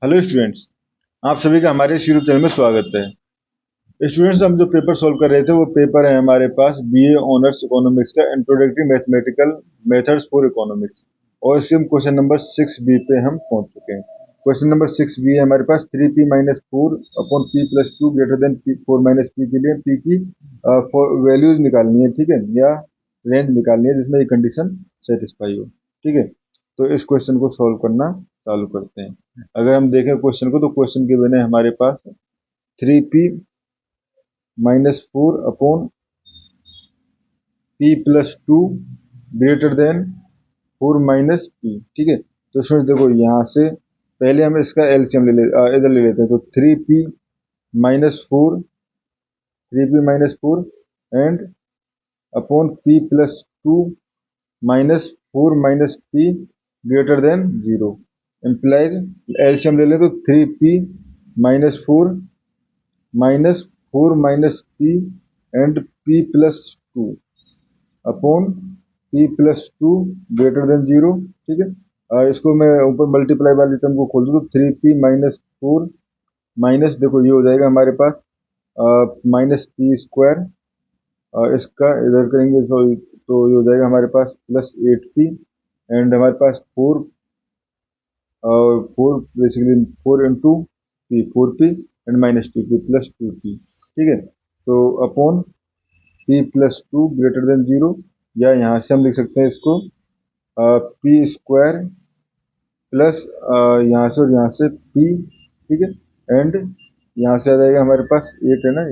Hello students, आप सभी का हमारे इस यूट्यूब चैनल में स्वागत है। स्टूडेंट्स, हम जो पेपर सॉल्व कर रहे थे वो पेपर है हमारे पास बीए ऑनर्स इकोनॉमिक्स का introductory mathematical methods for economics, और इससे हम क्वेश्चन नंबर 6 बी पे हम पहुंच चुके हैं। क्वेश्चन नंबर 6 बी है हमारे पास 3p minus four upon p plus two greater then p four minus p के लिए p की वैल्यूज निकालनी है, ठीक है, या रेंज निकालनी है जिसमें ये कंडीशन सेटिस्फाई हो। ठीक है, तो इस क्वेश्चन को सॉल्व करना चालू करते हैं। अगर हम देखें क्वेश्चन को, तो क्वेश्चन के बने हमारे पास 3p minus four upon p plus two greater then four minus p। ठीक है, तो इसमें देखो यहाँ से पहले हम इसका एलसीएम इधर ले लेते हैं। तो 3p minus four and upon p plus to minus four minus p greater than zero implies LCM ले लें तो 3p minus p and p plus two upon p plus two greater than zero. ठीक है, इसको मैं ऊपर multiply वाली term को खोल दूँ तो 3p माइनस फोर माइनस, देखो ये हो जाएगा हमारे पास माइनस p स्क्वायर, इसका इधर करेंगे तो ये हो जाएगा हमारे पास प्लस 8p एंड हमारे पास four basically four into P, 4p and minus 2p plus 2p। ठीक है, तो upon p plus two greater than zero, या यहाँ से हम लिख सकते हैं इसको p स्क्वायर प्लस यहाँ से और यहाँ से p। ठीक है, एंड यहाँ से आ जाएगा हमारे पास 8 है ना,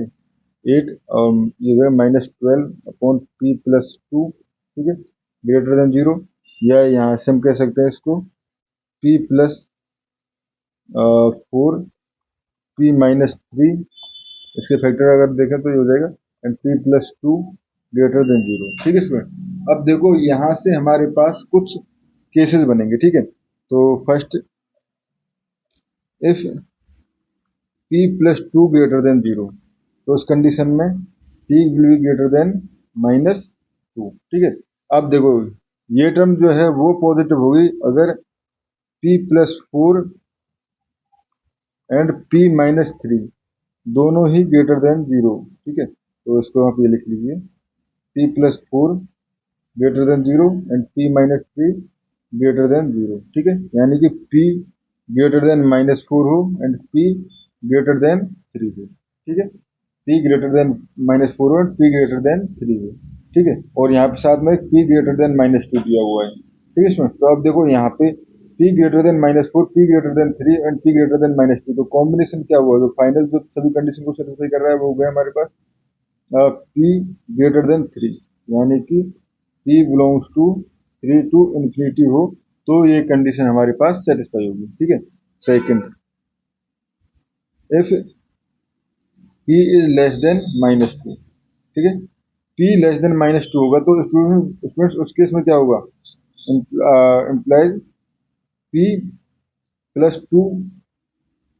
ये 8 ये minus 12 upon p plus to. ठीक है, ग्रेटर देन जीरो, या यहाँ से हम कह सकते हैं इसको p plus four p minus three, इसके फैक्टर अगर देखें तो ये हो जाएगा and p plus two greater than zero. ठीक है स्टूडेंट, अब देखो यहाँ से हमारे पास कुछ केसेस बनेंगे। ठीक है, तो first if p plus two greater than zero, तो उस कंडीशन में p will be greater than minus to. ठीक है, अब देखो ये टर्म जो है वो पॉजिटिव होगी अगर p plus four and p minus three दोनों ही ग्रेटर देन जीरो। ठीक है, तो इसको आप ये लिख लीजिए p plus four greater than zero and p minus three greater than zero. ठीक है, यानी कि p greater than minus four हो and p greater than three हो। ठीक है, p greater than minus four हो and p greater than three हो। ठीक है, और यहाँ पे साथ में p greater than minus two दिया हुआ है। ठीक है, तो अब देखो यहाँ पे p greater than minus four, p greater than three and p greater than minus two, तो कॉम्बिनेशन क्या हुआ, जो फाइनल जो सभी कंडीशन को सेटिस्फाई कर रहा है वो हो गया हमारे पास p ग्रेटर देन थ्री, यानी कि p belongs to three to infinity हो, तो ये कंडीशन हमारे पास सेटिस्फाई होगी। ठीक है, second if p is less than minus to. ठीक है, p less than minus to होगा तो स्टूडेंट्स उस केस में क्या होगा, implies p plus two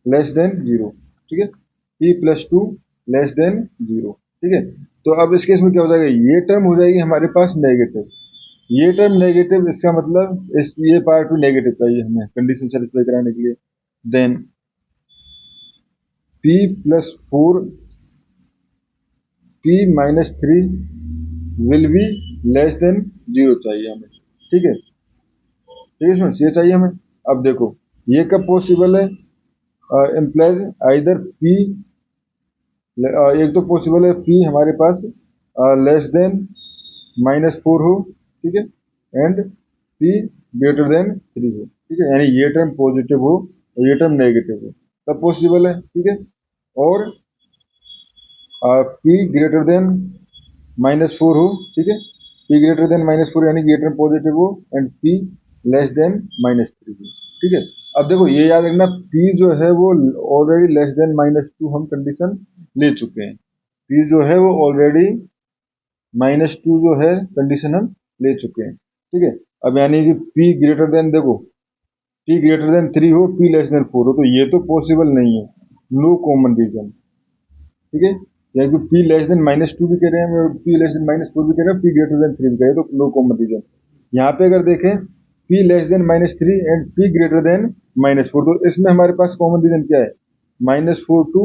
less than zero. ठीक है, p plus two less than zero. ठीक है, तो अब इस केस में क्या हो जाएगा, ये टर्म हो जाएगी हमारे पास नेगेटिव, ये टर्म नेगेटिव, इसका मतलब इस ये पार्ट टू नेगेटिव चाहिए हमें कंडीशन सेटिस्फाई कराने के लिए। Then p plus four p minus three will be less than zero चाहिए हमें। ठीक है, ठीक है स्टूडेंट्स, ये चाहिए हमें। अब देखो ये कब पॉसिबल है, इम्प्लाइज आइदर p, एक तो पॉसिबल है p हमारे पास लेस देन माइनस फोर हो। ठीक है, and p greater than three हो। ठीक है, यानी ये टर्म पॉजिटिव हो और ये टर्म नेगेटिव हो, तब पॉसिबल है। ठीक है, और p greater than minus four हो। ठीक है, p greater than minus four यानी ये टर्म पॉजिटिव हो and p less than minus three हो। ठीक है, अब देखो ये याद रखना p जो है वो already less than minus to हम कंडीशन ले चुके हैं, p जो है वो ऑलरेडी माइनस टू जो है कंडीशन हम ले चुके हैं। ठीक है, अब यानी कि p ग्रेटर देन, देखो p ग्रेटर देन थ्री हो, p लेस देन फोर हो, तो ये तो पॉसिबल नहीं है, नो कॉमन रीजन। ठीक है, यानी कि p less than minus to भी कह रहे हैं, p less than minus four भी कह रहे हैं, p ग्रेटर देन थ्री भी कह रहे हैं, तो नो कॉमन रीजन। यहाँ पे अगर देखें P less then -3 and P greater then -4। तो इसमें हमारे पास कॉमन रीजन क्या है? -4 टू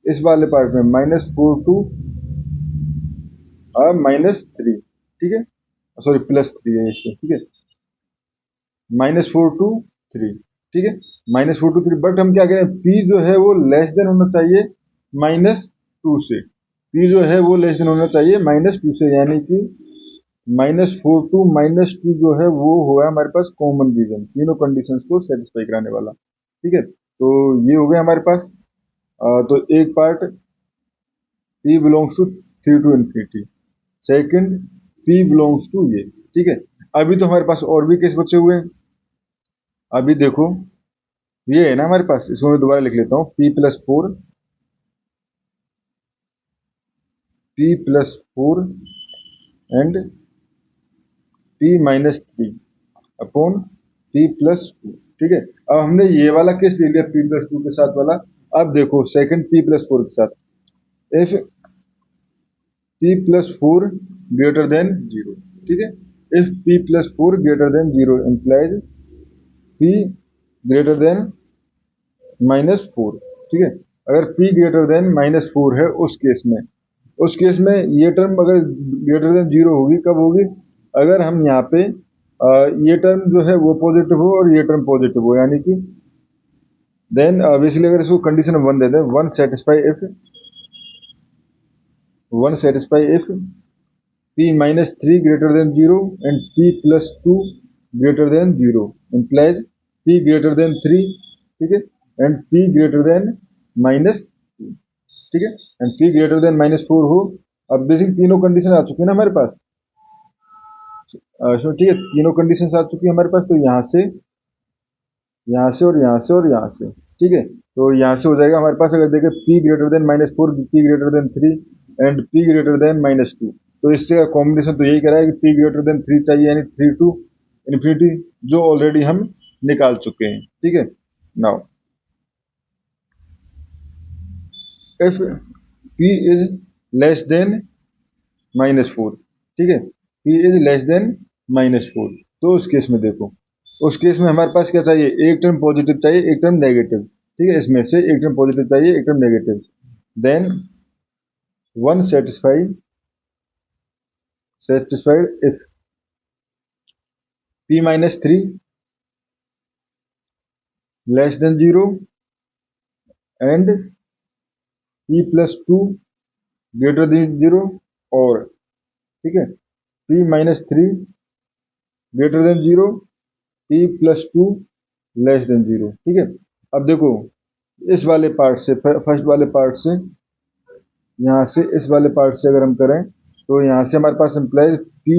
इस वाले पार्ट में -4 टू -3, ठीक है, सॉरी +3 है इसमें, ठीक है, -4 टू 3, ठीक है, -4 टू 3। बट हम क्या करें, P जो है वो लेस देन होना चाहिए -2 से, P जो है वो लेस देन होना चाहिए -2 से, यानी कि -4 टू -2 जो है वो हुआ हमारे पास कॉमन रीजन, तीनों कंडीशंस को सेटिस्फाई कराने वाला, ठीक है। तो ये हो गया हमारे पास। तो एक part P belongs to 3 to infinity, second P belongs to ये, ठीक है। अभी तो हमारे पास और भी केस बचे हुए हैं। अभी देखो ये है ना हमारे पास, इसको मैं दोबारा लिख लेता हूँ, P+4 and P-3 upon P+2, ठीक है। अब हमने ये वाला केस ले लिया P+2 के साथ वाला। अब देखो सेकंड P+4 के साथ, इफ P+4 ग्रेटर देन 0, ठीक है, if P+4 greater than 0 implies P greater then -4, ठीक है। अगर P ग्रेटर देन -4 है उस केस में ये टर्म अगर ग्रेटर देन 0 होगी, कब होगी? अगर हम यहाँ पे ये टर्म जो है वो पॉजिटिव हो और ये टर्म पॉजिटिव हो, यानी कि देन बेसिकली अगर इसको कंडीशन 1 दे दें, one satisfy if P-3 greater than 0 and P+2 greater than 0 implies P greater than 3, ठीक है, and P greater than -2, ठीक है, and P greater than -4 हो। अब बेसिक तीनों कंडीशन आ चुकी है ना हमारे पास, ठीक है, तीनों कंडीशन आ चुकी है हमारे पास। तो यहाँ से और यहाँ से और यहाँ से, ठीक है, तो यहाँ से हो जाएगा हमारे पास, अगर देखें P greater then -4, P greater than 3 and P greater then -2, तो इससे कॉम्बिनेशन तो यही करा है कि P ग्रेटर देन 3 चाहिए, यानी 3 टू इन्फिनिटी, जो ऑलरेडी हम निकाल चुके हैं, ठीक है। Now if P is less than -4, ठीक है, P इज लेस देन -4, तो उस केस में देखो, उस केस में हमारे पास क्या चाहिए? एक टर्म पॉजिटिव चाहिए, एक टर्म नेगेटिव, ठीक है, इसमें से एक टर्म पॉजिटिव चाहिए, एक term negative. Then one satisfied if P-3 less than 0 and P+2 greater than 0, और ठीक है, P-3 greater than 0, P+2 less than 0, ठीक है। अब देखो इस वाले पार्ट से, फर्स्ट वाले पार्ट से, यहाँ से इस वाले पार्ट से अगर हम करें, तो यहाँ से हमारे पास इम्प्लाइज P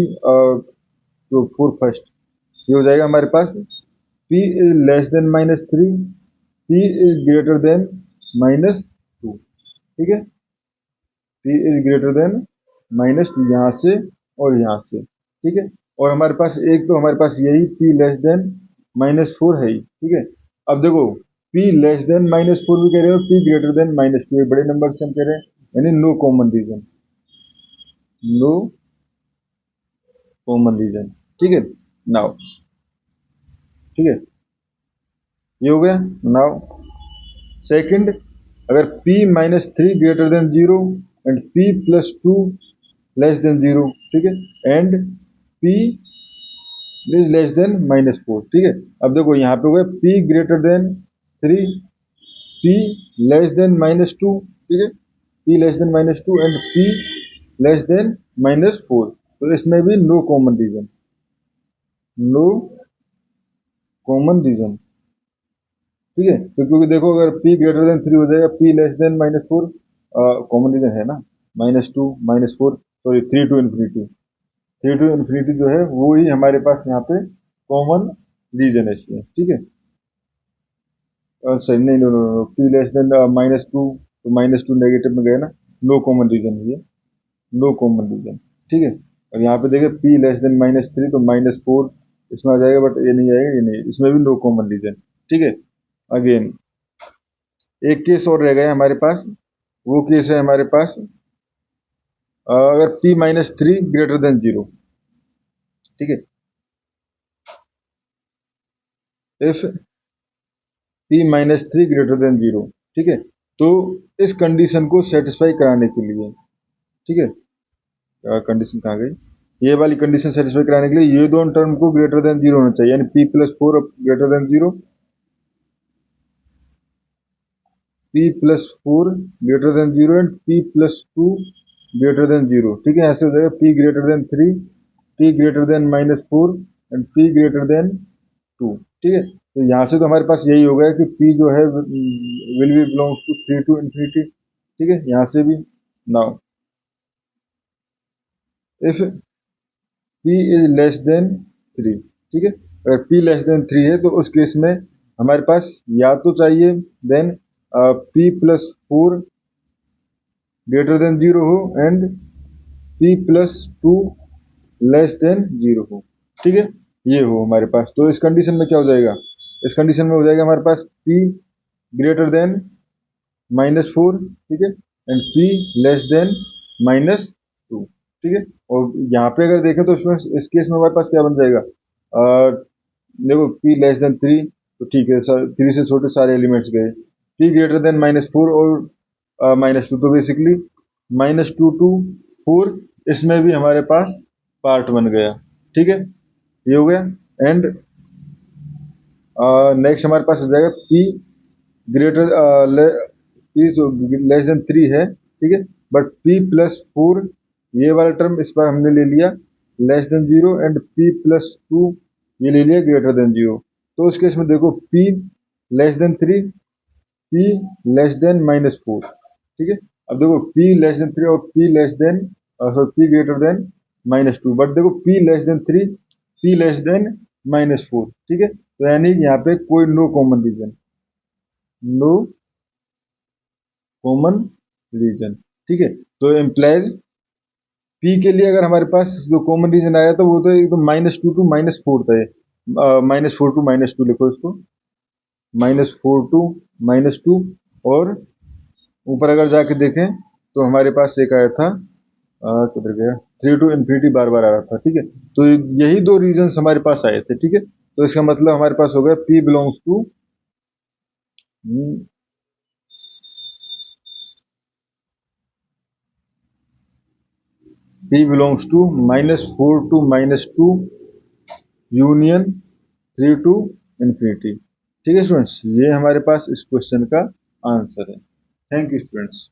जो 4 फर्स्ट, ये हो जाएगा हमारे पास P is less then -3, P is greater than -2, ठीक है, P इज ग्रेटर देन -2 यहाँ से और यहाँ से, ठीक है। और हमारे पास एक तो हमारे पास यही P लेस देन -4 है ही, ठीक है। अब देखो P लेस देन -4 भी कह रहे हो, P ग्रेटर देन -2, एक बड़े नंबर से हम कह रहे हैं, यानी no common region, no common region, ठीक है। नाउ ठीक है, ये हो गया। नाउ सेकंड, अगर P-3 greater than 0 and P+2 less than 0, ठीक है, and P is less than -4, ठीक है। अब देखो यहाँ पे हो गया P greater than 3, P less than -2, ठीक है, P less than -2 and P less than -4, तो इसमें भी no common region, no common region, ठीक है। तो क्योंकि देखो अगर P ग्रेटर देन 3 हो जाएगा, P less than -4, common region है ना, -2 -4, sorry 3 to infinity, 3 to infinity जो है वो ही हमारे पास यहाँ पे कॉमन रीजन है इसमें, ठीक है। सही नहीं, no no no, P less than -2, तो -2 नेगेटिव में गए ना, नो कॉमन रीजन है ये, नो कॉमन रीजन, ठीक है। और यहाँ पे देखें P लेस देन -3, तो -4 इसमें आ जाएगा, बट ये नहीं आएगा, ये नहीं, इसमें भी नो कॉमन रीजन, ठीक है। अगेन एक केस और रह गया हमारे पास, वो केस है हमारे पास अगर P-3 ग्रेटर देन 0, ठीक है, if p minus three greater than zero. ठीक है, तो इस कंडीशन को सेटिस्फाई कराने के लिए, ठीक है, कंडीशन कहाँ गई, ये वाली कंडीशन सेटिस्फाई कराने के लिए ये दोनों टर्म को ग्रेटर देन जीरो होना चाहिए, यानी p plus four greater than zero, p plus four greater than zero and p plus two greater than zero. ठीक है, ऐसे हो जाएगा p greater than three, p greater than minus four and p greater than two. ठीक है, तो यहाँ से तो हमारे पास यही हो गया कि p जो है will be belongs to three to infinity. ठीक है, यहाँ से भी now if p is less than three. ठीक है, अगर p लेस देन थ्री है तो उस केस में हमारे पास या तो चाहिए then p plus four greater than zero हो and p plus two less than zero हो। ठीक है, ये हो हमारे पास, तो इस कंडीशन में क्या हो जाएगा, इस कंडीशन में हो जाएगा हमारे पास p greater than minus four. ठीक है, and p less than minus to. ठीक है, और यहाँ पे अगर देखें तो स्टूडेंट्स इस केस में हमारे पास क्या बन जाएगा, देखो p लेस देन थ्री, तो ठीक है, थ्री से छोटे सारे एलिमेंट्स गए, p greater than minus four और माइनस टू, तो basically minus two to four, इसमें भी हमारे पास पार्ट बन गया। ठीक है, ये हो गया, एंड नेक्स्ट हमारे पास हो जाएगा p greater p less than three है। ठीक है, बट p प्लस फोर ये वाला टर्म इस बार हमने ले लिया less than zero and p plus to ये ले लिया ग्रेटर देन जीरो। तो उस केस में देखो p less than three, p less than minus four. ठीक है, अब देखो p लेस देन थ्री और p less than sorry p greater than minus two, but देखो p less than three, p less than minus four. ठीक है, तो यानी यहाँ पे कोई no common region, no common region. ठीक है, तो एम्प्लाइज p के लिए अगर हमारे पास जो कॉमन रीजन आया तो वो तो एकदम माइनस टू माइनस फोर था, minus four to minus two लिखो इसको, minus four to minus two, और ऊपर अगर जाके देखें तो हमारे पास एक आया था, किधर गया, थ्री टू इन्फिनिटी बार बार आ रहा था। ठीक है, तो यही दो रीजन हमारे पास आए थे। ठीक है, तो इसका मतलब हमारे पास हो गया p belongs to minus four to minus two union three to infinity. ठीक है स्टूडेंट्स, ये हमारे पास इस क्वेश्चन का आंसर है। Thank you students.